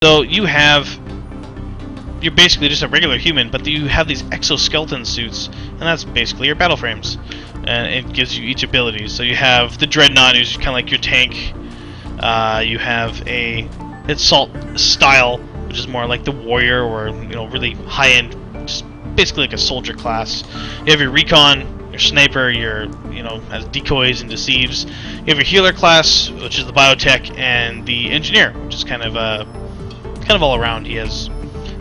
So you're basically just a regular human, but you have these exoskeleton suits, and that's basically your Battleframes. And it gives you each ability. So you have the Dreadnaught, who's kind of like your tank. You have a assault style, which is more like the warrior, or really high-end, just basically like a soldier class. You have your Recon, your sniper, your has decoys and deceives. You have your healer class, which is the Biotech, and the engineer, which is kind of all around. He has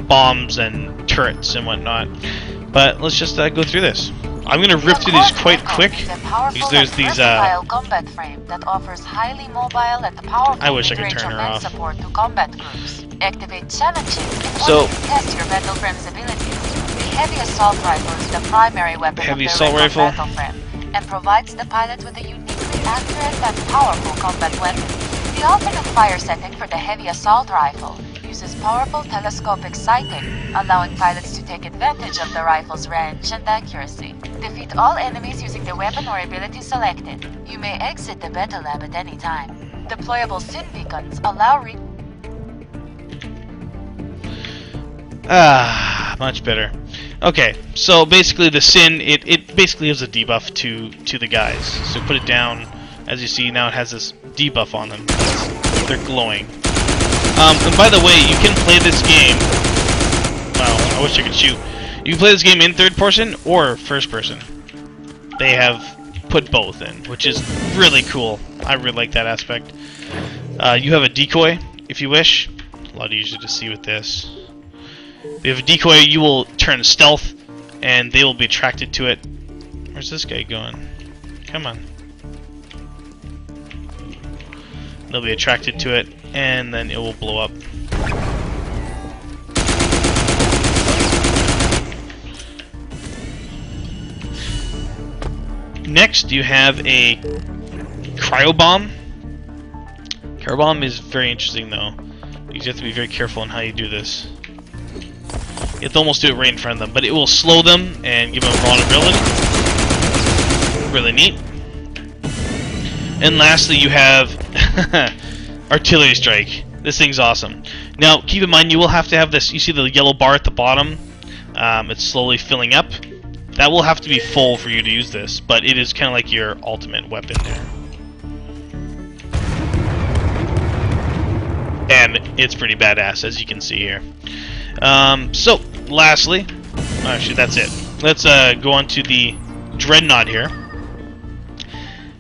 bombs and turrets and whatnot. But let's just go through this. I'm going to rip through these quite quick because there's these combat frame that offers highly mobile and powerful I wish I could turn her off. Support to combat groups. Activate challenges So test your Battleframe's abilities. The heavy assault rifle is the primary weapon of the assault Recon rifle Battleframe and provides the pilot with a uniquely accurate and powerful combat weapon. The alternate fire setting for the heavy assault rifle uses powerful telescopic sighting, allowing pilots to take advantage of the rifle's range and accuracy. Defeat all enemies using the weapon or ability selected. You may exit the battle lab at any time. Deployable SIN beacons allow much better. Okay, so basically the SIN, it basically gives a debuff to the guys. So put it down, as you see now it has this debuff on them. They're glowing. And by the way, you can play this game, wow, I wish I could shoot. You can play this game in third person or first person. They have put both in, which is really cool. I really like that aspect. You have a decoy, if you wish. A lot easier to see with this. If you have a decoy, you will turn stealth, and they will be attracted to it. Where's this guy going? Come on. They'll be attracted to it, and then it will blow up. Next, you have a cryo bomb. Cryo bomb is very interesting, though. You have to be very careful on how you do this. You have to almost do it right in front of them, but it will slow them and give them vulnerability. Really neat. And lastly, you have artillery strike. This thing's awesome. Now, keep in mind, you will have to have this. You see the yellow bar at the bottom? It's slowly filling up. That will have to be full for you to use this, but it is kind of like your ultimate weapon there. And it's pretty badass, as you can see here. So, lastly, actually that's it. Let's go on to the Dreadnaught here.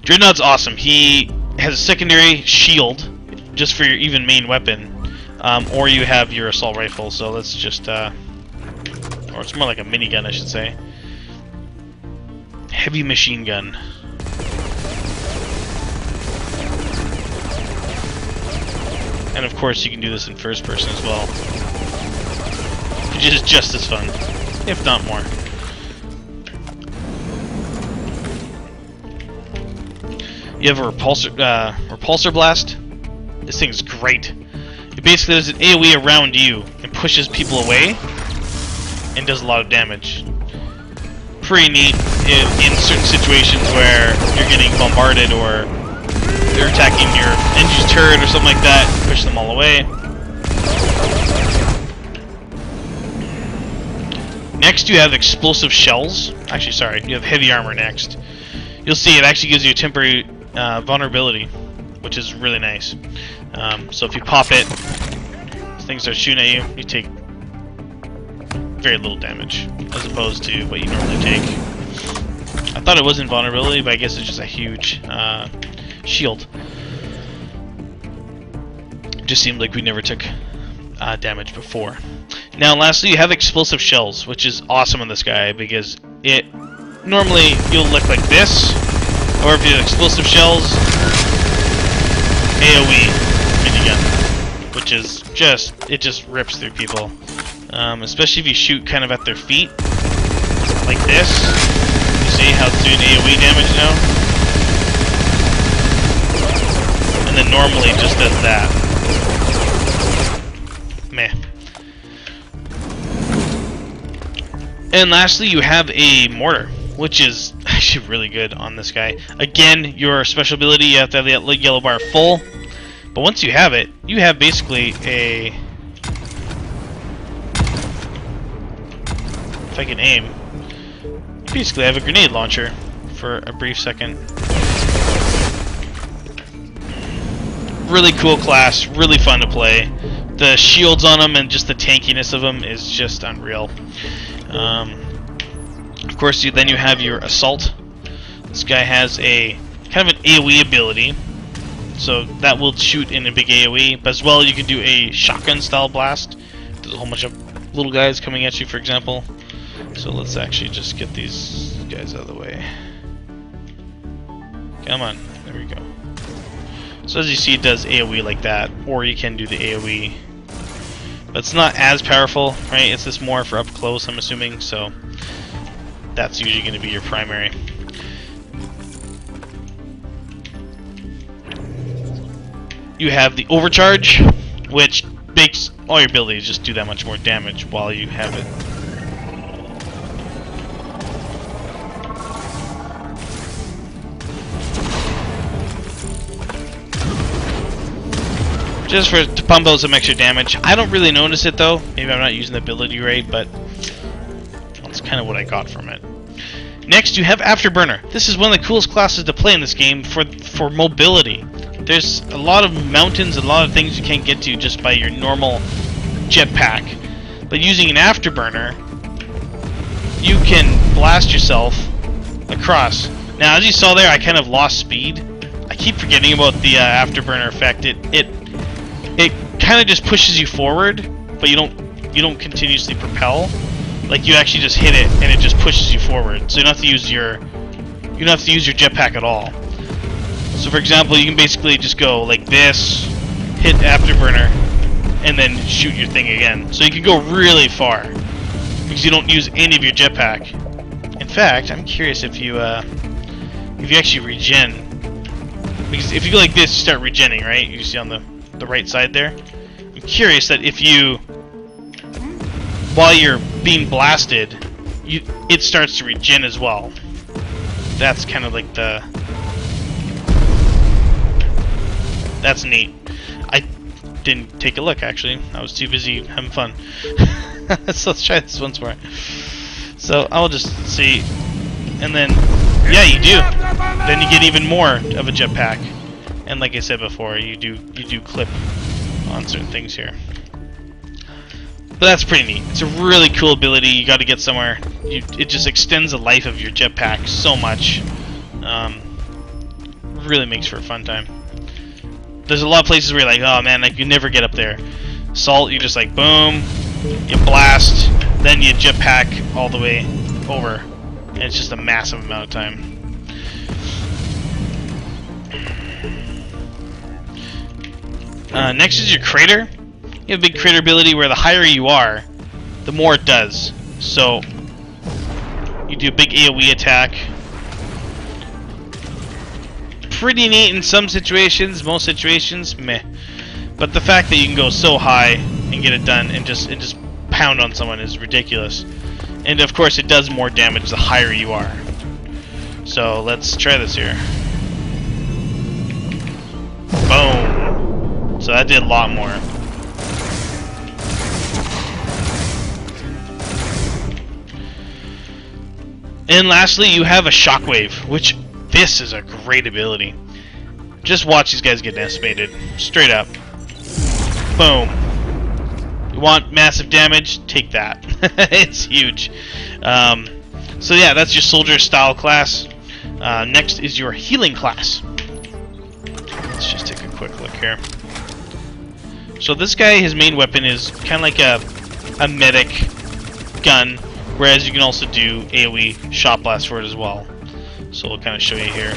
Dreadnaught's awesome. He has a secondary shield, just for your even main weapon, or you have your assault rifle. So let's just, or it's more like a minigun, I should say. Heavy machine gun. And of course, you can do this in first person as well, which is just as fun, if not more. You have a repulsor blast. This thing's great. It basically does an AoE around you and pushes people away and does a lot of damage. Pretty neat in certain situations where you're getting bombarded or they're attacking your engine's turret or something like that. Push them all away. Next, you have explosive shells. Actually, sorry, you have heavy armor next. You'll see it actually gives you a temporary vulnerability, which is really nice. So if you pop it, things start shooting at you, you take very little damage, as opposed to what you normally take. I thought it was invulnerability, but I guess it's just a huge shield. It just seemed like we never took damage before. Now lastly, you have explosive shells, which is awesome on this guy, because it normally you'll look like this, or if you have explosive shells, AoE minigun, which is it just rips through people, especially if you shoot kind of at their feet, like this. You see how it's doing AoE damage now, and then normally it just does that. Meh. And lastly, you have a mortar, which is actually really good on this guy. Again, your special ability, you have to have the yellow bar full. But once you have it, you have basically a if I can aim, basically I have a grenade launcher for a brief second. Really cool class, really fun to play. The shields on them and just the tankiness of them is just unreal. Of course, then you have your assault. This guy has a kind of an AoE ability, so that will shoot in a big AoE. But as well, you can do a shotgun style blast. There's a whole bunch of little guys coming at you, for example. So let's actually just get these guys out of the way. Come on, there we go. So as you see, it does AoE like that, or you can do the AoE. But it's not as powerful, right? It's just more for up close, I'm assuming, so that's usually going to be your primary. You have the overcharge, which makes all your abilities just do that much more damage while you have it. Just to pump out some extra damage. I don't really notice it though. Maybe I'm not using the ability right, but that's kind of what I got from it. Next, you have Afterburner. This is one of the coolest classes to play in this game for mobility. There's a lot of mountains, a lot of things you can't get to just by your normal jetpack. But using an Afterburner, you can blast yourself across. Now, as you saw there, I kind of lost speed. I keep forgetting about the Afterburner effect. It kind of just pushes you forward, but you don't continuously propel. Like, you actually just hit it and it just pushes you forward. So you don't have to use your jetpack at all. So for example, you can basically just go like this, hit Afterburner, and then shoot your thing again. So you can go really far because you don't use any of your jetpack. In fact, I'm curious if you actually regen. Because if you go like this, you start regenning, right? You see on the right side there. I'm curious that if you, while you're being blasted, it starts to regen as well. That's kind of like that's neat. I didn't take a look actually. I was too busy having fun. So let's try this once more. So I'll just see, and then yeah, you do. Then you get even more of a jetpack. And like I said before, you do clip on certain things here. But that's pretty neat. It's a really cool ability. You got to get somewhere. It just extends the life of your jetpack so much. Really makes for a fun time. There's a lot of places where you're like, oh man, like you never get up there. Salt, you just like boom, you blast, then you jetpack all the way over, and it's just a massive amount of time. Next is your crater. You have a big crater ability where the higher you are, the more it does. So you do a big AoE attack. Pretty neat in some situations, most situations, meh. But the fact that you can go so high and get it done and just pound on someone is ridiculous. And of course it does more damage the higher you are. So let's try this here. Boom. So that did a lot more. And lastly, you have a shockwave, which this is a great ability. Just watch these guys get decimated. Straight up. Boom. You want massive damage? Take that. It's huge. So yeah, that's your soldier style class. Next is your healing class. Let's just take a quick look here. So this guy, his main weapon is kind of like a medic gun, whereas you can also do AoE shot blast for it as well. So we'll kind of show you here.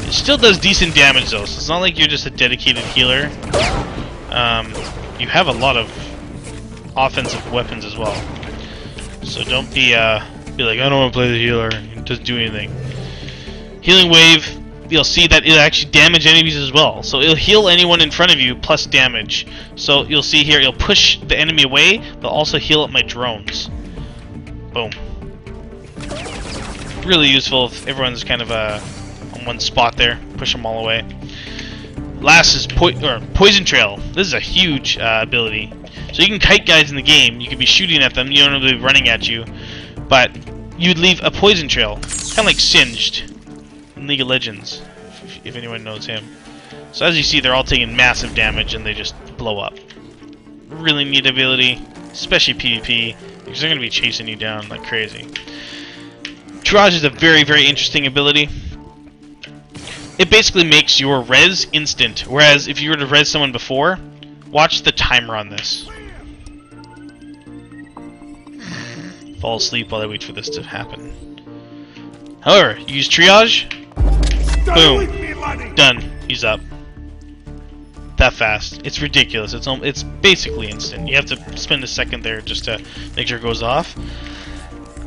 It still does decent damage though, so it's not like you're just a dedicated healer. You have a lot of offensive weapons as well. So don't be like, I don't want to play the healer. It doesn't do anything. Healing wave, you'll see that it'll actually damage enemies as well. So it'll heal anyone in front of you plus damage. So you'll see here, it'll push the enemy away, but also heal up my drones. Boom. Really useful if everyone's kind of on one spot there. Push them all away. Last is Poison Trail. This is a huge ability. So you can kite guys in the game. You could be shooting at them. You don't know they're running at you, but you'd leave a poison trail, kind of like Singed in League of Legends, if anyone knows him. So as you see, they're all taking massive damage and they just blow up. Really neat ability, especially PvP, because they're going to be chasing you down like crazy. Triage is a very, very interesting ability. It basically makes your res instant, whereas if you were to res someone before, watch the timer on this. Fall asleep while I wait for this to happen. However, you use triage, boom, done, he's up. That fast. It's ridiculous. It's basically instant. You have to spend a second there just to make sure it goes off.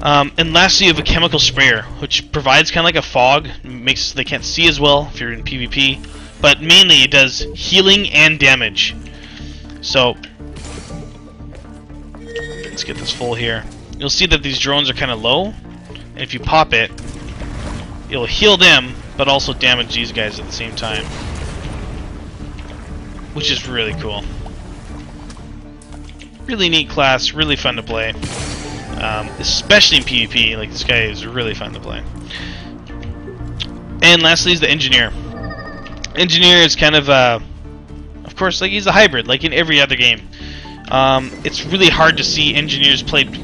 And lastly, you have a chemical sprayer, which provides kind of like a fog, makes so they can't see as well if you're in PvP, but mainly it does healing and damage. So let's get this full here. You'll see that these drones are kind of low, and if you pop it, it'll heal them, but also damage these guys at the same time, which is really cool. Really neat class, really fun to play. Especially in PvP, like this guy is really fun to play. And lastly is the Engineer. Engineer is kind of course, like he's a hybrid, like in every other game. It's really hard to see Engineers played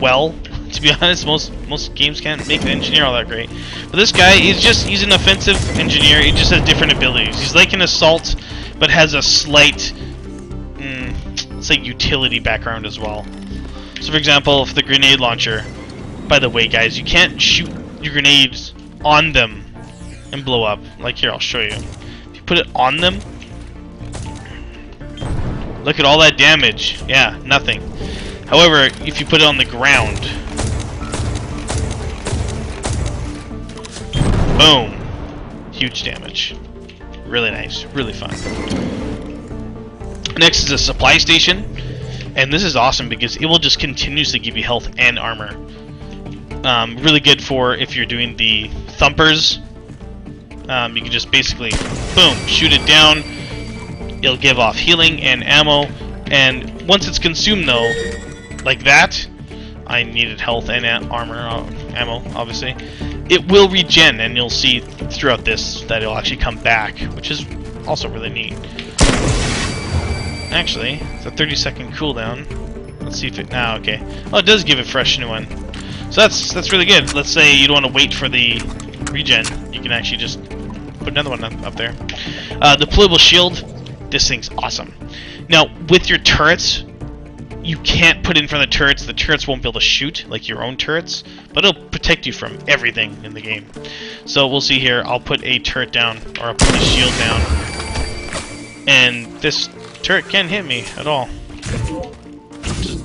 well, to be honest. Most games can't make the Engineer all that great. But this guy, he's an offensive Engineer, he just has different abilities. He's like an Assault, but has a slight, let's say, utility background as well. So for example, if the grenade launcher, by the way guys, you can't shoot your grenades on them and blow up. Like here, I'll show you. If you put it on them, look at all that damage. Yeah, nothing. However, if you put it on the ground, boom, huge damage. Really nice, really fun. Next is a supply station. And this is awesome because it will just continuously give you health and armor. Really good for if you're doing the thumpers. You can just basically, boom, shoot it down. It'll give off healing and ammo. And once it's consumed though, like that, I needed health and armor, ammo, obviously. It will regen, and you'll see throughout this that it'll actually come back, which is also really neat. Actually, it's a 30-second cooldown. Let's see if it now. Okay. Oh, it does give a fresh new one. So that's really good. Let's say you don't want to wait for the regen. You can actually just put another one up there. Deployable shield. This thing's awesome. Now, with your turrets, you can't put it in front of the turrets. The turrets won't be able to shoot like your own turrets, but it'll protect you from everything in the game. So we'll see here. I'll put a turret down, or I'll put the shield down, and this turret can't hit me at all. Just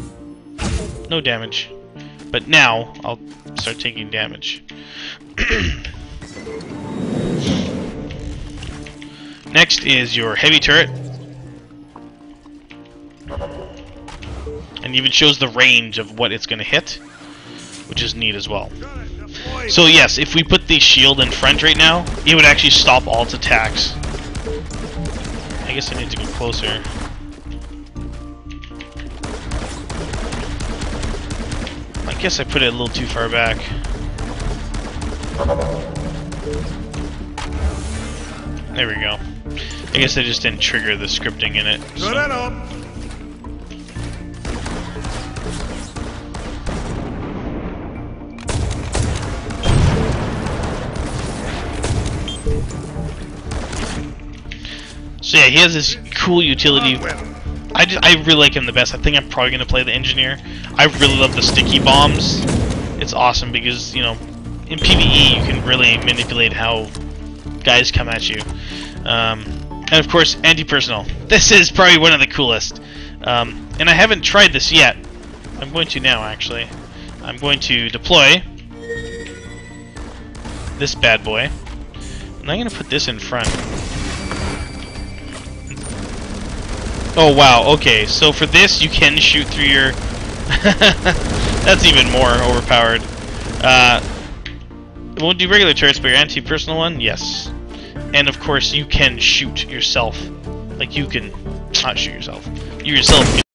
no damage. But now I'll start taking damage. Next is your heavy turret. And even shows the range of what it's going to hit, which is neat as well. So yes, if we put the shield in front right now, it would actually stop all its attacks. I guess I need to go closer. I guess I put it a little too far back. There we go. I guess I just didn't trigger the scripting in it. So. So yeah, he has this cool utility. I really like him the best. I think I'm probably going to play the Engineer. I really love the sticky bombs. It's awesome because, you know, in PvE you can really manipulate how guys come at you. And of course, anti-personnel. This is probably one of the coolest. And I haven't tried this yet. I'm going to now, actually. I'm going to deploy this bad boy. And I'm going to put this in front. Oh wow, okay, so for this you can shoot through your... That's even more overpowered. It won't do regular turrets, but your anti-personal one, yes. And of course, you can shoot yourself. Like, you can not shoot yourself. You yourself can